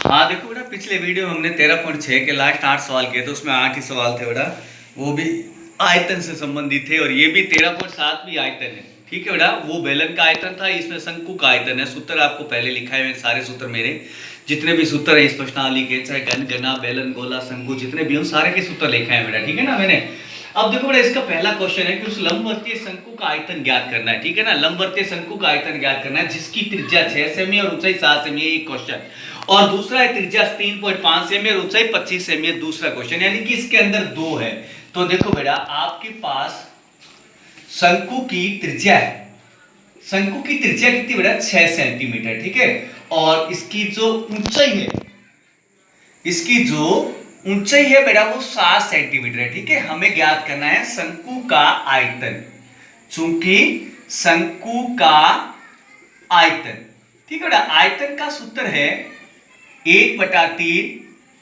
हाँ देखो बेटा, पिछले वीडियो में हमने 13.6 के लास्ट 8 सवाल किए थे, उसमें 8 ही सवाल थे बेटा, वो भी आयतन से संबंधित थे। और ये भी 13.7 भी आयतन है। ठीक है बेटा, वो बेलन का आयतन था, इसमें शंकु का आयतन है। सूत्र आपको पहले लिखा है, सारे सूत्र मेरे जितने भी सूत्र है इस प्रश्नावली के, चाहे घन, घना, बेलन, गोला, शंकु जितने भी हो, सारे के सूत्र लिखे हैं बेटा। ठीक है ना मैंने। अब देखो बेटा, इसका पहला क्वेश्चन है कि उस लंबवर्तीय शंकु का आयतन ज्ञात करना है। ठीक है ना, लंबवर्तीय शंकु का आयतन ज्ञात करना है जिसकी त्रिज्या 6 सेमी और ऊंचाई 7 सेमी है, एक क्वेश्चन। और दूसरा है त्रिज्या 3.5 सेमी और ऊंचाई 25 सेमी है, दूसरा क्वेश्चन। यानी कि इसके अंदर दो है। तो देखो बेटा, आपके पास शंकु की त्रिज्या है। शंकु की त्रिज्या कितनी बेटा? 6 सेंटीमीटर। ठीक है, और इसकी जो ऊंचाई है, इसकी जो ऊंचाई है बेटा वो 7 सेंटीमीटर है। ठीक है, हमें ज्ञात करना है शंकु का आयतन। चूंकि शंकु का आयतन, ठीक है बेटा, आयतन का सूत्र है 1/3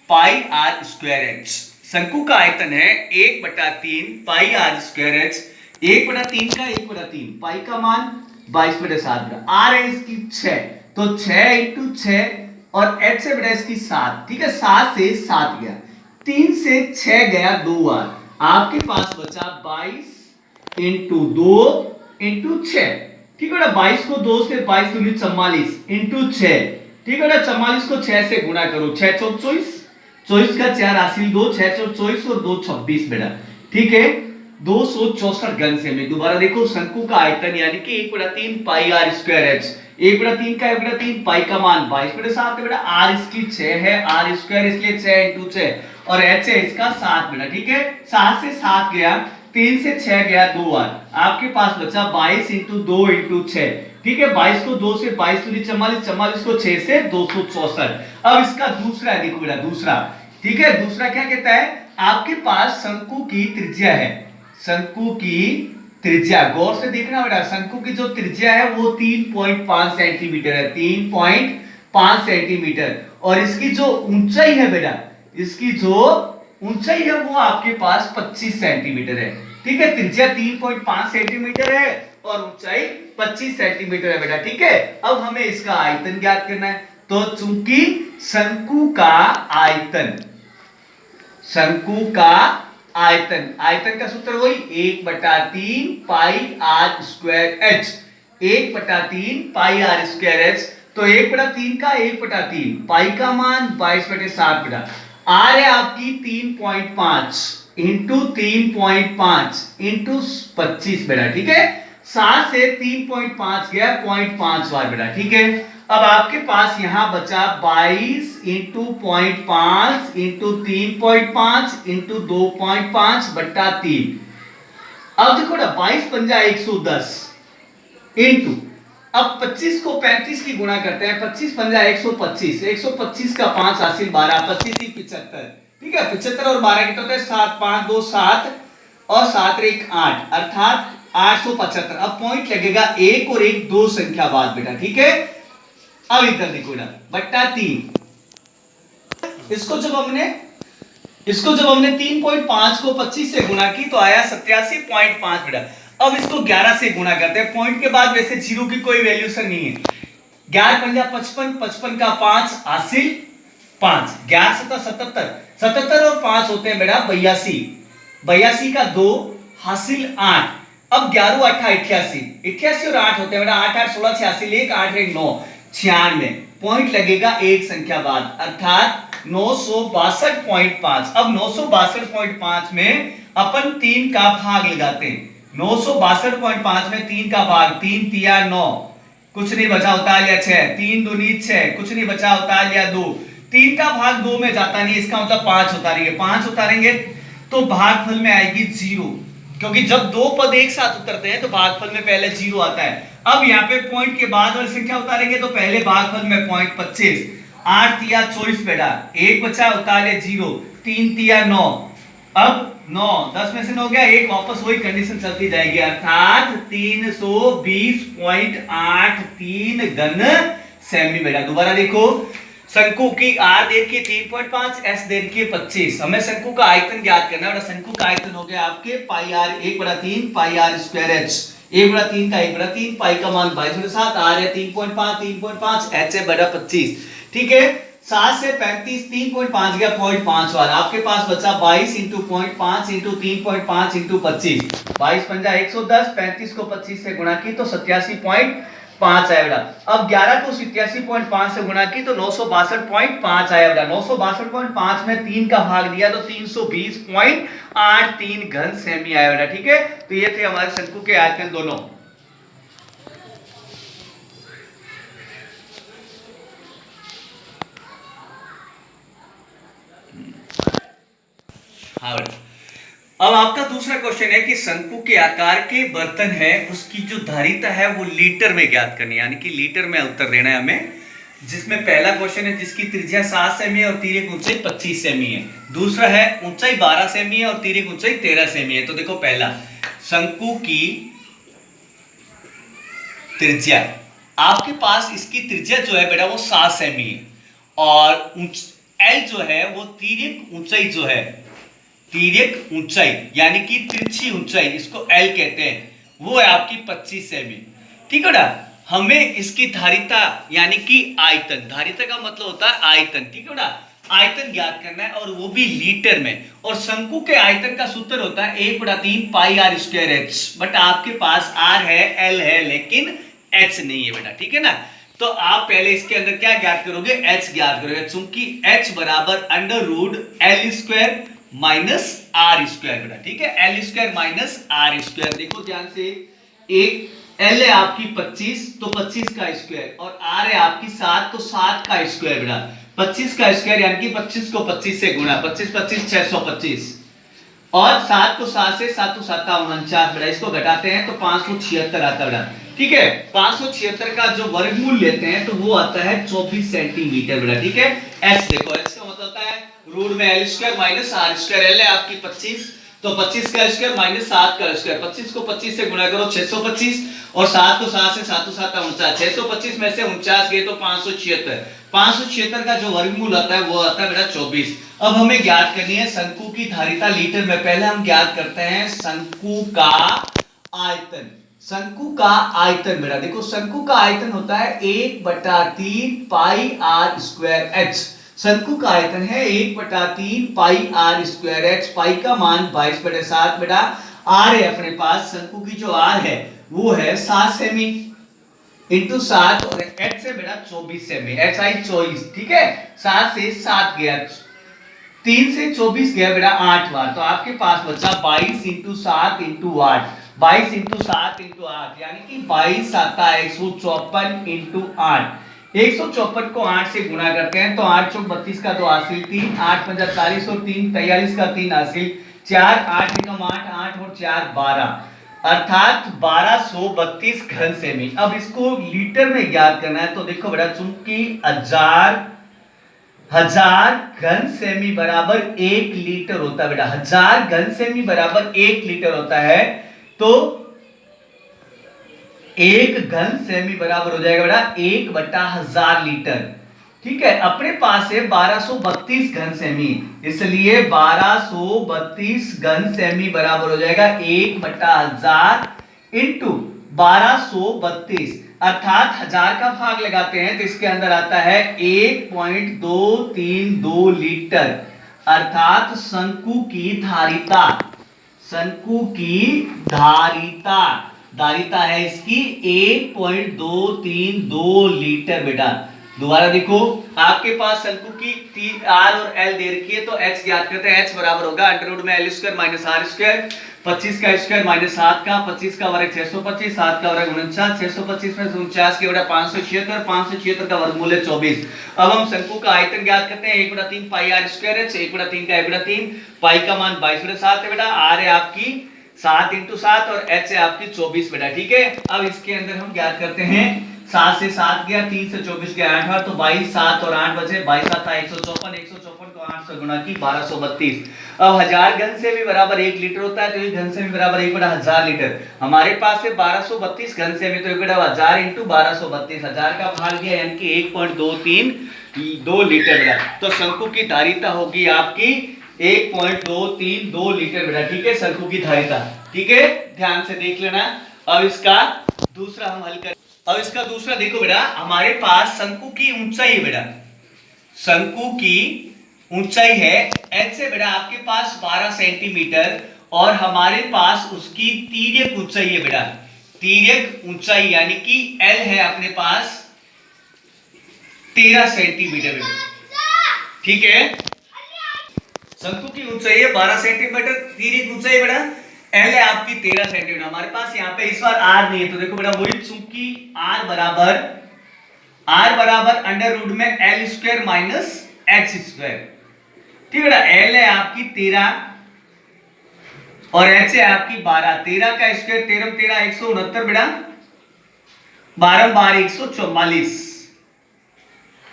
पाई आर स्क्वायर एच। शंकु का आयतन है 1/3 पाई आर स्क्वायर एच। 1/3 का 1/3 पाई का मान 22/7 का, आर है इसकी 6, तो 6 इंटू 6 और एच से बेटा इसकी 7। ठीक है, 7 से 7 गया, 3 से 6 गया 2 बार, आपके पास बचा 22 इंटू 2 इंटू 6। ठीक है बेटा, 22 को 2 से 22 दूनी 44 इंटू 6। ठीक है बेटा, 44 को 6 से गुणा करो, 6 चौक 24, 24 का 4 हासिल 2, 6 चौक 24 और 2 26 बेटा। ठीक है, 264 घन सेमी। दोबारा देखो, शंकु का आयतन यानी कि 1/3 पाई आर स्क्वायर एच। 1/3 का 1/3 पाई का मान 22/7 बेटा, आर इसकी 6 है, आर स्क्वायर इसलिए 6 इंटू 6 और एच है इसका 7 बेटा। ठीक है, 7 से 7 गया, 3 से 6 गया 2 बार, आपके पास बचा 22 इंटू 2 इंटू 6। ठीक है, 22 को 2 से 22 दूनी 44, 44 को 6 से 264। अब इसका दूसरा है, देखो बेटा दूसरा। ठीक है, दूसरा क्या कहता है? आपके पास शंकु की त्रिज्या है। शंकु की त्रिज्या गौर से देखना बेटा, शंकु की जो त्रिज्या है वो 3.5 सेंटीमीटर है, 3.5 सेंटीमीटर। और इसकी जो ऊंचाई है बेटा, इसकी जो ऊंचाई है वो आपके पास 25 सेंटीमीटर है। ठीक है, त्रिज्या 3.5 सेंटीमीटर है और ऊंचाई 25 सेंटीमीटर है बेटा। ठीक है, अब हमें इसका आयतन ज्ञात करना है। तो चूंकि शंकु का आयतन, शंकु का आयतन, आयतन का सूत्र वही 1/3 pi R square H. 1/3 pi R square H. तो 1/3 का 1/3 पाई का मान 22/7 बेटा, आर है आपकी 3.5 इंटू 3.5 इंटू 25 बेटा। ठीक है, 7 से 3.5 गया 0.5 बार बेटा। ठीक है, अब आपके पास यहां बचा 22 इंटू 0.5 इंटू 3.5 इंटू 2.5/3। अब देखो ना, 22 पंजा 110 इंटू, अब 25 को 35 की गुणा करते हैं, 25 पंजा 125, 125 का 5 हासिल 12, 25 ही 75। ठीक है, 75 और 12 कितना होता है? 7, 5 2 7 और 7 1 8, अर्थात 875। अब पॉइंट लगेगा 1 और 1 दो संख्या बाद बेटा। ठीक है, अब इधर देखो ना, बट्टा 3। इसको जब हमने 3.5 को 25 से गुणा की तो आया 87.5 बेटा। अब इसको 11 से गुणा करते हैं, पॉइंट के बाद वैसे जीरो की कोई वैल्यूशन नहीं है। 11 पंजा 55, 55 का 5 हासिल 5, 11 7 77, 77 और 5 होते हैं बेटा 82, 82 का 2 हासिल 8। अब 11 8 88, 88 और 8 होते हैं बेटा 8 8 16 86, 1 8 1 9 96। पॉइंट लगेगा एक संख्या बाद, अर्थात 962.5। अब 962.5 में अपन 3 का भाग लगाते हैं। 962.5 में 3 का भाग, 3 तिया 9, कुछ नहीं बचा, उतार लिया 6, 3 दूनी 6, कुछ नहीं बचा, उतार लिया 2। 3 का भाग 2 में जाता नहीं, इसका मतलब 5 उतारेंगे। 5 उतारेंगे तो भागफल में आएगी 0, क्योंकि जब दो पद एक साथ उतरते हैं तो भागफल में पहले 0 आता है। अब यहाँ पे पॉइंट के बाद वाली संख्या उतारेंगे तो पहले भागफल में पॉइंट 25, 8 तिया 24 बेटा, 1 बचा, उतार लिया 0, 3 तिया 9, अब 9 10 में से 9 गया, 1 वापस वही कंडीशन चलती जाएगी, अर्थात 320.83 घन सेमी बेटा। दोबारा देखो, शंकु की आर दे रखी 3.5, एस दे रखी 25। हमें शंकु का आयतन ज्ञात करना है। शंकु का आयतन हो गया आपके pi R 1/3 pi R square H. 1/3 का 1/3 पाई का मान 22/7, आर है 3.5 3.5, एच है बटा 25। ठीक है, 7 से 35 3.5 गया 0.5 बार, आपके पास बचा 22 इंटू 0.5 इंटू 3.5 इंटू 25, 22 पंजा 110, 35 को 25 से गुणा की तो 87.5 आया बेटा। अब 11 को 87.5 से गुणा की तो 962.5 आया बेटा। 962.5 में 3 का भाग दिया तो 320.83 घन सेमी आया बेटा। ठीक है, तो ये थे हमारे शंकु के आयतन दोनों। हाँ बेटा, अब आपका दूसरा क्वेश्चन है कि शंकु के आकार के बर्तन है उसकी जो धारिता है वो लीटर में ज्ञात करनी है, यानी कि लीटर में उत्तर देना है हमें। जिसमें पहला क्वेश्चन है जिसकी त्रिज्या 7 सेमी है और तिर्यक ऊंचाई 25 सेमी है। दूसरा है ऊंचाई 12 सेमी है और तिर्यक ऊंचाई 13 सेमी है। तो देखो पहला, शंकु की त्रिज्या, आपके पास इसकी त्रिज्या जो है बेटा वो 7 सेमी है और एल जो है वो तिर्यक ऊंचाई जो है, तिर्यक ऊंचाई यानी कि तिरछी ऊंचाई, इसको एल कहते हैं, वो है आपकी 25 सेमी। ठीक है ना, हमें इसकी धारिता यानी कि आयतन, धारिता का मतलब होता है आयतन, ठीक है ना, आयतन ज्ञात करना है और वो भी लीटर में। और शंकु के आयतन का सूत्र होता है 1/3 pi R square H, but आपके पास आर है, एल है, लेकिन एच नहीं है बेटा। ठीक है ना, तो आप पहले इसके अंदर क्या ज्ञात करोगे, एच ज्ञात करोगे, चूंकि एच बराबर √L² माइनस आर स्क्वायर बेटा। ठीक है, L square minus R square. देखो ध्यान से, एक एल है आपकी 25 तो 25 का स्क्वायर और आर है आपकी 7 तो 7 का स्क्वायर बेटा। 25 का स्क्वायर यानी कि 25 को 25 से गुणा, 25 25 625 और 7 को 7 से 7 7 49 बेटा। इसको घटाते हैं तो 576 आता है बेटा। ठीक है, 576 का जो वर्गमूल लेते हैं तो वो आता है 24 सेंटीमीटर बेटा। ठीक है, एच देखो, एच का मतलब होता है रूट में L² minus R square. L है आपकी 25 तो 25 का स्क्वायर माइनस 7 का स्क्वायर, 25 को 25 से गुणा करो 625 और 7 को 7 से 7 7 49, 625 में से 49 गए तो 576, 576 का जो वर्गमूल आता है वो आता है बेटा 24। अब हमें ज्ञात करनी है शंकु की धारिता लीटर में। पहले हम ज्ञात करते हैं शंकु का आयतन। शंकु का आयतन बेटा, देखो शंकु का आयतन होता है 1/3 पाई आर स्क्वायर एच। शंकु का आयतन है 1/3 पाई आर स्क्वायर एच। पाई का मान 22/7 बेटा। आर है अपने पास, शंकु की जो आर है वो है 7 सेमी इंटू 7 और एच से बेटा 24 सेमी, एच आई 24। ठीक है, 7 से 7 गया, 3 से 24 गया बेटा 8 बार, तो आपके पास बचा 22 इंटू 7 इंटू 8, 22 इंटू 7 इंटू 8 यानी कि 22 7 154 इंटू 8। 154 को 8 से गुणा करते हैं तो 8 चौक 32 का 2 हासिल, 3 8 पंजा 40 और 3 43 का 3 हासिल, 4 8 एकम 8 8 और 4 12, अर्थात 1232 घन सेमी। अब इसको लीटर में ज्ञात करना है तो देखो बेटा, चूंकि हजार घन सेमी बराबर 1 लीटर होता है बेटा, 1000 घन सेमी बराबर 1 लीटर होता है, तो 1 घन सेमी बराबर हो जाएगा बेटा 1/1000 लीटर। ठीक है, अपने पास है 1232 घन सेमी, इसलिए 1232 घन सेमी बराबर हो जाएगा 1/1000 इंटू 1232, अर्थात 1000 का भाग लगाते हैं तो इसके अंदर आता है 1.232 लीटर, अर्थात शंकु की धारिता, शंकु की धारिता, धारिता है इसकी 1.232 लीटर बेटा। दोबारा देखो, आपके पास शंकु की आर और एल दे रखी है तो एच ज्ञात करते हैं। एच बराबर होगा √ में L² माइनस आर स्क्वायर, 25 का स्क्वायर माइनस 7 का, 25 का वर्ग 625, 7 का वर्ग 49, 625 में से 49 के बड़ा 576, 576 का वर्गमूल है 24। अब हम शंकु का आयतन ज्ञात करते हैं 1/3 पाई आर स्क्वायर है, 1/3 का 1/3, पाई का मान 22/7 है बेटा, आर है आपकी 7 इंटू 7 और एच है आपकी 24 बेटा। ठीक है, अब इसके अंदर हम ज्ञात करते हैं 7 से 7 गया, 3 से 24 गया 8 बार, तो 22 7 और 8 बचे, 22 7 154, 154 को 8 से गुणा की 1232। अब 1000 घन सेमी बराबर 1 लीटर होता है तो 1 घन सेमी बराबर 1/1000 लीटर। हमारे पास है 1232 घन सेमी तो 1/1000 इंटू 1232, 1000 का भाग दिया यानी कि 1.232 लीटर बेटा। तो शंकु की धारिता होगी आपकी 1.232 लीटर बेटा। ठीक है, शंकु की धारिता। ठीक है, ध्यान से देख लेना। अब इसका दूसरा हम हल करें। अब इसका दूसरा देखो बेटा, हमारे पास शंकु की ऊंचाई बेटा, शंकु की ऊंचाई है h से बेटा आपके पास 12 सेंटीमीटर और हमारे पास उसकी तिर्यक ऊंचाई है बेटा, तिर्यक ऊंचाई यानी कि L है अपने पास 13 सेंटीमीटर। ठीक है, शंकु की ऊंचाई है 12 सेंटीमीटर, तिर्यक ऊंचाई बेटा L है आपकी 13 सेंटीमीटर। हमारे पास यहाँ पे इस बार R नहीं है तो देखो बेटा वही, चूंकि R बराबर अंडर रूट में L square minus H square. ठीक है बेटा, L है आपकी 13 और H है आपकी 12। 13 का स्क्वायर 13 13 169 बेटा, 12 12 144।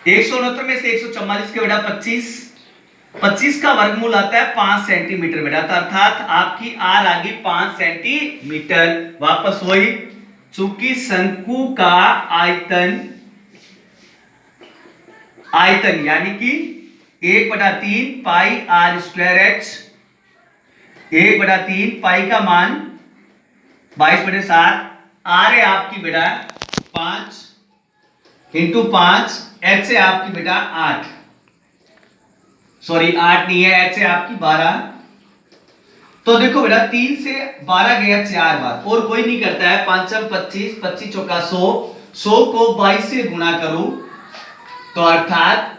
169 में से 144 के बेटा 25 का वर्गमूल आता है 5 सेंटीमीटर बेटा, तो अर्थात आपकी आर आ गई 5 सेंटीमीटर। वापस वही, चूंकि शंकु का आयतन यानी कि 1/3 पाई आर स्क्वायर एच, 1/3 पाई का मान 22/7, आर है आपकी बेटा 5 इंटू 5, एच है आपकी बेटा 8, सॉरी 8 नहीं है, एच है आपकी 12। तो देखो बेटा 3 से 12 गया 4 बार और कोई नहीं करता है, 5 25, 25 चौका 100, 100 को 22 से गुणा करूं तो अर्थात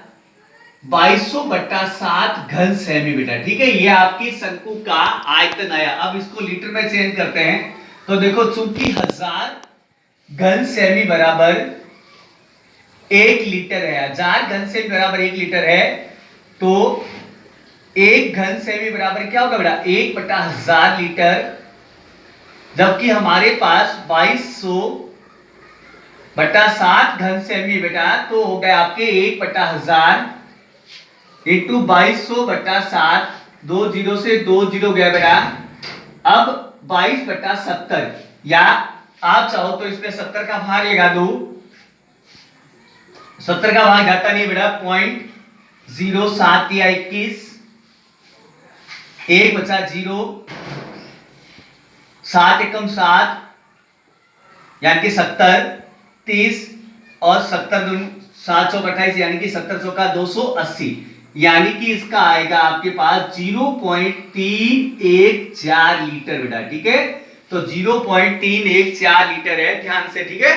2200/7 घन सेमी बेटा। ठीक है, ये आपकी शंकु का आयतन आया। अब इसको लीटर में चेंज करते हैं तो देखो, चूंकि 1000 घन सेमी बराबर 1 लीटर है, 1000 घन सेमी बराबर 1 लीटर है, तो 1 घन सेमी बराबर क्या होगा बेटा 1/1000 लीटर, जबकि हमारे पास 2200/7 घन सेमी बेटा, तो हो गया आपके 1/1000 इंटू 2200/7, 2 0 से 2 0 गया बेटा। अब 22/70, या आप चाहो तो इसमें 70 का भाग लगा दो, 70 का भाग जाता नहीं बेटा, 0.07 या 21, 1 बचा 0, 7 एकम 7 यानी कि 70, 30 और 70 7 चौक 28 यानी कि 70 चौका 280, यानी कि इसका आएगा आपके पास 0.314 लीटर बेटा। ठीक है, तो 0.314 लीटर है, ध्यान से। ठीक है।